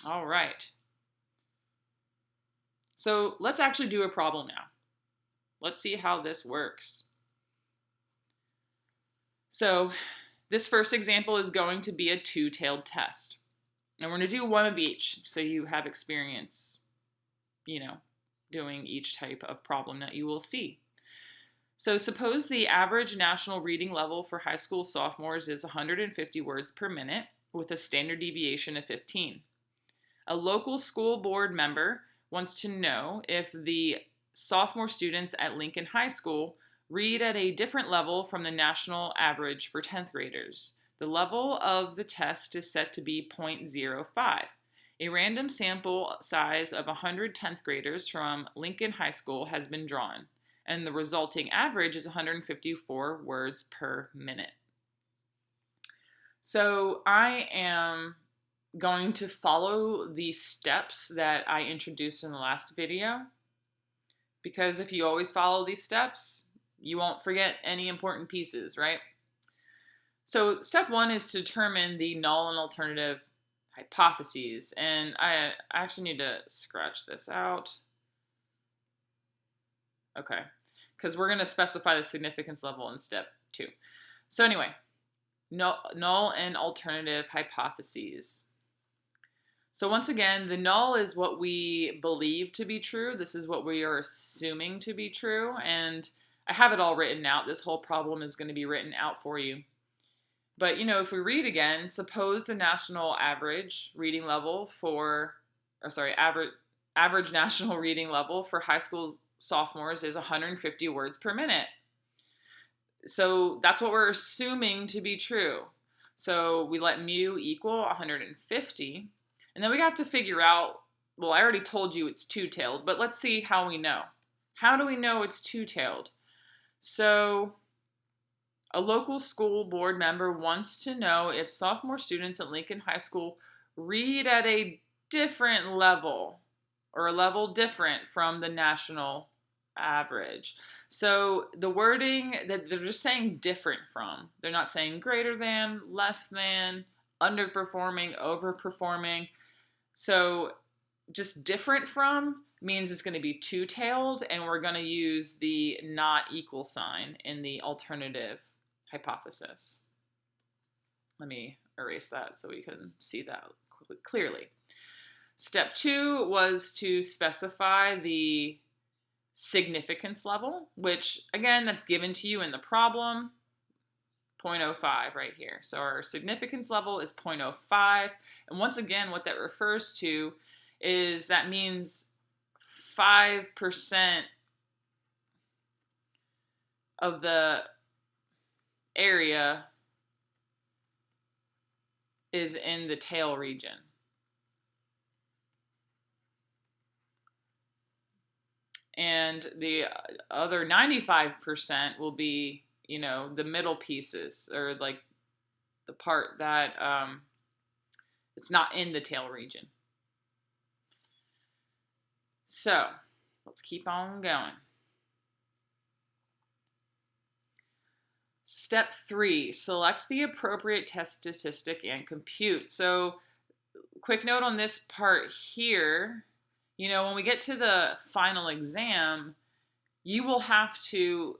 All right. So let's actually do a problem now. Let's see how this works. So this first example is going to be a two-tailed test. And we're going to do one of each so you have experience, you know, doing each type of problem that you will see. So suppose the average national reading level for high school sophomores is 150 words per minute with a standard deviation of 15. A local school board member wants to know if the sophomore students at Lincoln High School read at a different level from the national average for 10th graders. The level of the test is set to be 0.05. A random sample size of 100 10th graders from Lincoln High School has been drawn, and the resulting average is 154 words per minute. So I am going to follow the steps that I introduced in the last video, because if you always follow these steps, you won't forget any important pieces, right? So step one is to determine the null and alternative hypotheses, and I actually need to scratch this out. Okay, because we're going to specify the significance level in step two. So anyway, null and alternative hypotheses. So once again, the null is what we believe to be true. This is what we are assuming to be true. And I have it all written out. This whole problem is going to be written out for you. But, if we read again, suppose the national average reading level average national reading level for high school sophomores is 150 words per minute. So that's what we're assuming to be true. So we let mu equal 150. And then we got to figure out, well, I already told you it's two-tailed, but let's see how we know. How do we know it's two-tailed? So a local school board member wants to know if sophomore students at Lincoln High School read at a different level, or a level different from the national average. So the wording that they're just saying different from. They're not saying greater than, less than, underperforming, overperforming. So just different from means it's going to be two-tailed, and we're going to use the not equal sign in the alternative hypothesis. Let me erase that so we can see that clearly. Step two was to specify the significance level, which again, that's given to you in the problem. 0.05 right here. So our significance level is 0.05. And once again, what that refers to is that means 5% of the area is in the tail region. And the other 95% will be, the middle pieces, or like the part that it's not in the tail region. So let's keep on going. Step three, select the appropriate test statistic and compute. So quick note on this part here, when we get to the final exam, you will have to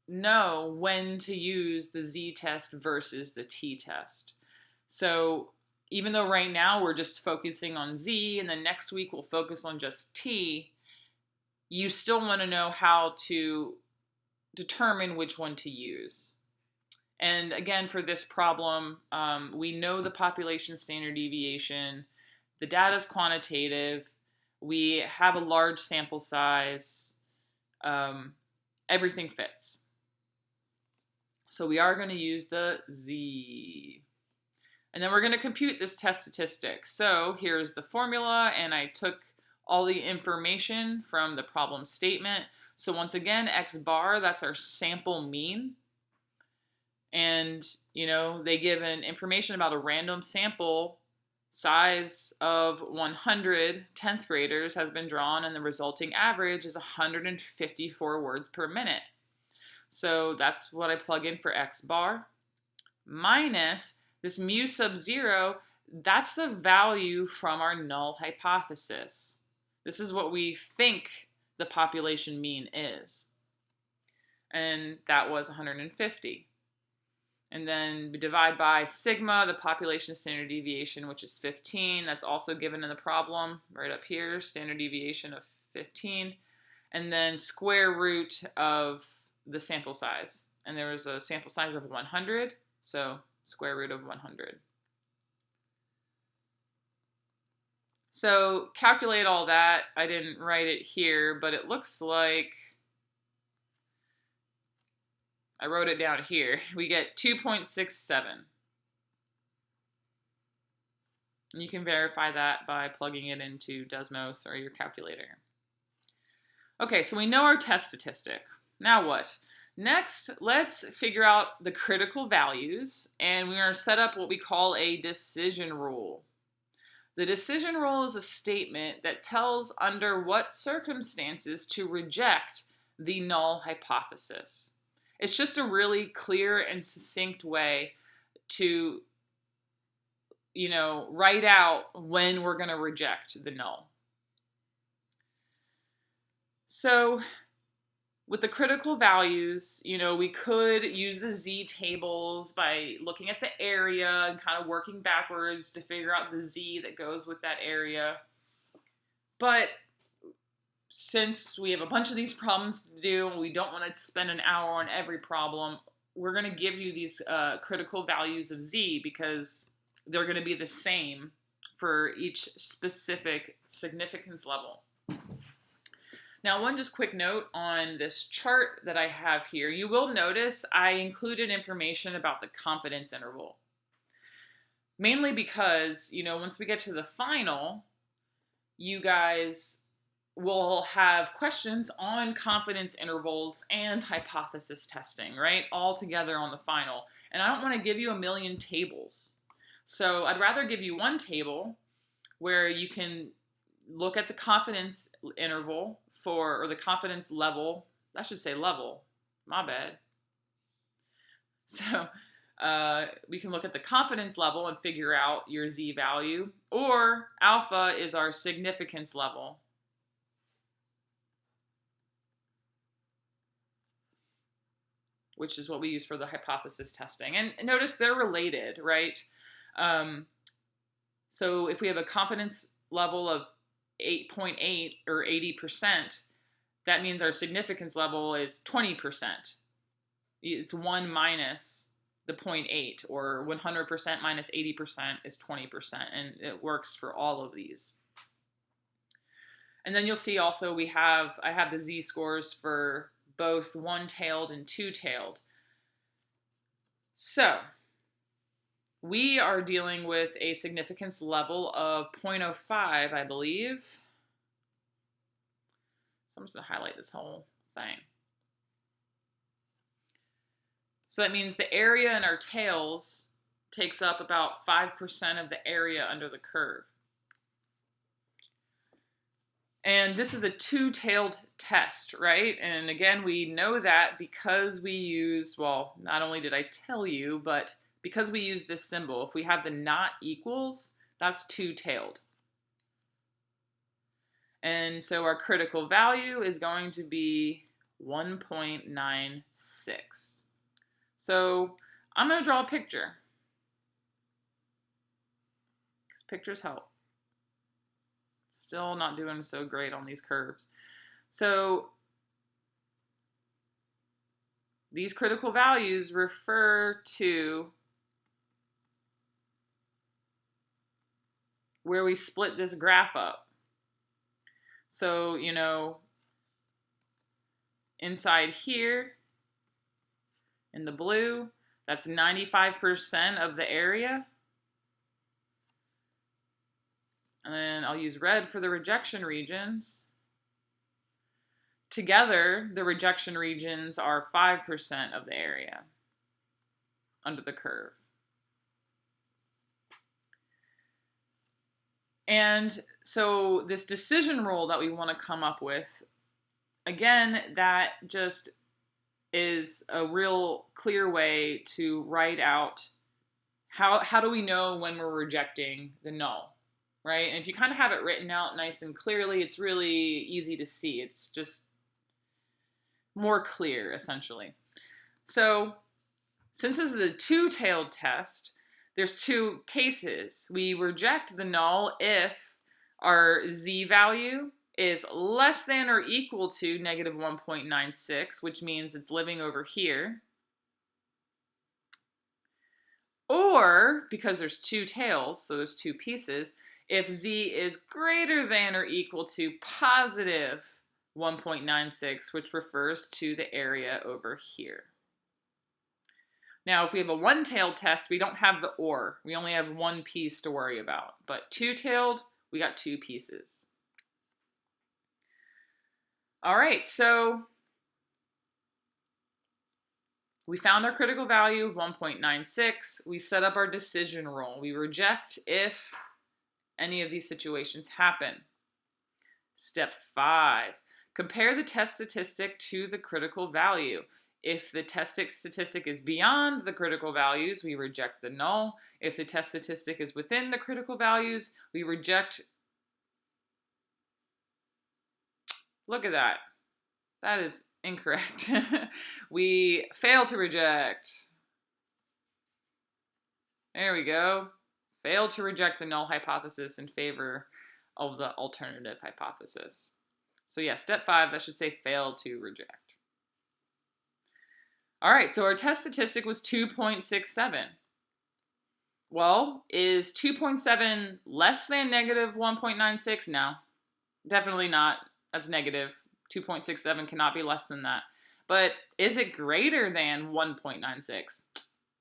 know when to use the z-test versus the t-test. So even though right now we're just focusing on z, and then next week we'll focus on just t, you still want to know how to determine which one to use. And again, for this problem, we know the population standard deviation, the data is quantitative, we have a large sample size, everything fits. So we are going to use the z. And then we're going to compute this test statistic. So here's the formula, and I took all the information from the problem statement. So once again, x bar, that's our sample mean. And, they give an information about a random sample size of 100 10th graders has been drawn, and the resulting average is 154 words per minute. So that's what I plug in for x bar, minus this mu sub 0. that's the value from our null hypothesis. This is what we think the population mean is. And that was 150. And then we divide by sigma, the population standard deviation, which is 15. That's also given in the problem right up here, standard deviation of 15. And then square root of the sample size. And there was a sample size of 100, so square root of 100. So calculate all that. I didn't write it here, but it looks like I wrote it down here. We get 2.67. And you can verify that by plugging it into Desmos or your calculator. Okay, so we know our test statistic. Now what? Next, let's figure out the critical values, and we're going to set up what we call a decision rule. The decision rule is a statement that tells under what circumstances to reject the null hypothesis. It's just a really clear and succinct way to, write out when we're going to reject the null. So with the critical values, we could use the z-tables by looking at the area and kind of working backwards to figure out the z that goes with that area. But since we have a bunch of these problems to do and we don't want to spend an hour on every problem, we're going to give you these critical values of z because they're going to be the same for each specific significance level. Now, one just quick note on this chart that I have here. You will notice I included information about the confidence interval. Mainly because, once we get to the final, you guys will have questions on confidence intervals and hypothesis testing, right? All together on the final. And I don't want to give you a million tables. So I'd rather give you one table where you can look at the confidence interval or the confidence level. I should say level. My bad. So we can look at the confidence level and figure out your z value, or alpha is our significance level. Which is what we use for the hypothesis testing. And notice they're related, right? So if we have a confidence level of 8.8 or 80%, that means our significance level is 20%. It's 1 minus the 0.8, or 100% minus 80% is 20%, and it works for all of these. And then you'll see also I have the z-scores for both one-tailed and two-tailed. So we are dealing with a significance level of 0.05, I believe. So I'm just going to highlight this whole thing. So that means the area in our tails takes up about 5% of the area under the curve. And this is a two-tailed test, right? And again, we know that because we use, well, not only did I tell you, but because we use this symbol. If we have the not equals, that's two-tailed. And so our critical value is going to be 1.96. So I'm going to draw a picture, because pictures help. Still not doing so great on these curves. So these critical values refer to where we split this graph up. So, inside here in the blue, that's 95% of the area. And then I'll use red for the rejection regions. Together, the rejection regions are 5% of the area under the curve. And so this decision rule that we want to come up with, again, that just is a real clear way to write out how do we know when we're rejecting the null, right? And if you kind of have it written out nice and clearly, it's really easy to see. It's just more clear, essentially. So since this is a two-tailed test, there's two cases. We reject the null if our z value is less than or equal to negative 1.96, which means it's living over here. Or, because there's two tails, so there's two pieces, if z is greater than or equal to positive 1.96, which refers to the area over here. Now, if we have a one-tailed test, we don't have the or. We only have one piece to worry about. But two-tailed, we got two pieces. All right, so we found our critical value of 1.96. We set up our decision rule. We reject if any of these situations happen. Step 5, compare the test statistic to the critical value. If the test statistic is beyond the critical values, we reject the null. If the test statistic is within the critical values, we reject. Look at that. That is incorrect. We fail to reject. There we go. Fail to reject the null hypothesis in favor of the alternative hypothesis. So yeah, step 5, that should say fail to reject. All right, so our test statistic was 2.67. Well, is 2.7 less than negative 1.96? No, definitely not. That's negative. 2.67 cannot be less than that. But is it greater than 1.96?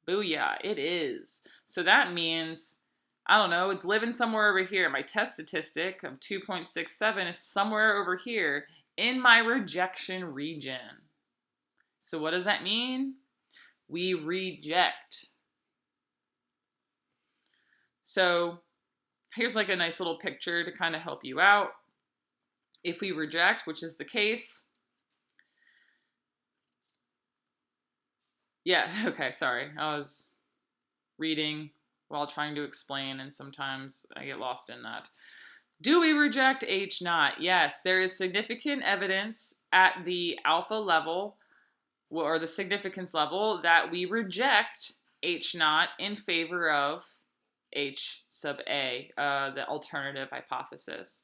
Booyah, it is. So that means, I don't know, it's living somewhere over here. My test statistic of 2.67 is somewhere over here in my rejection region. So what does that mean? We reject. So here's like a nice little picture to kind of help you out. If we reject, which is the case. Yeah, okay, sorry. I was reading while trying to explain, and sometimes I get lost in that. Do we reject H naught? Yes, there is significant evidence at the alpha level, or the significance level, that we reject H naught in favor of H sub A, the alternative hypothesis.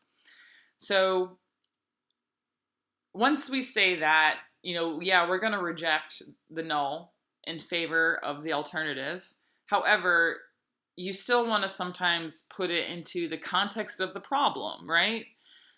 So once we say that, yeah, we're going to reject the null in favor of the alternative. However, you still want to sometimes put it into the context of the problem, right?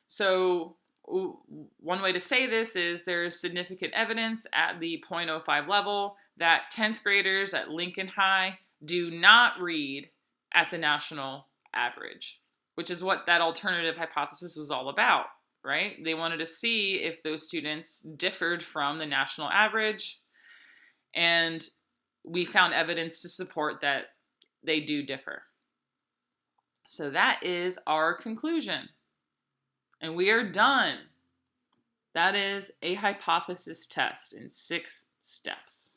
So one way to say this is there's significant evidence at the 0.05 level that 10th graders at Lincoln High do not read at the national average, which is what that alternative hypothesis was all about, right? They wanted to see if those students differed from the national average, and we found evidence to support that they do differ. So that is our conclusion. And we are done. That is a hypothesis test in 6 steps.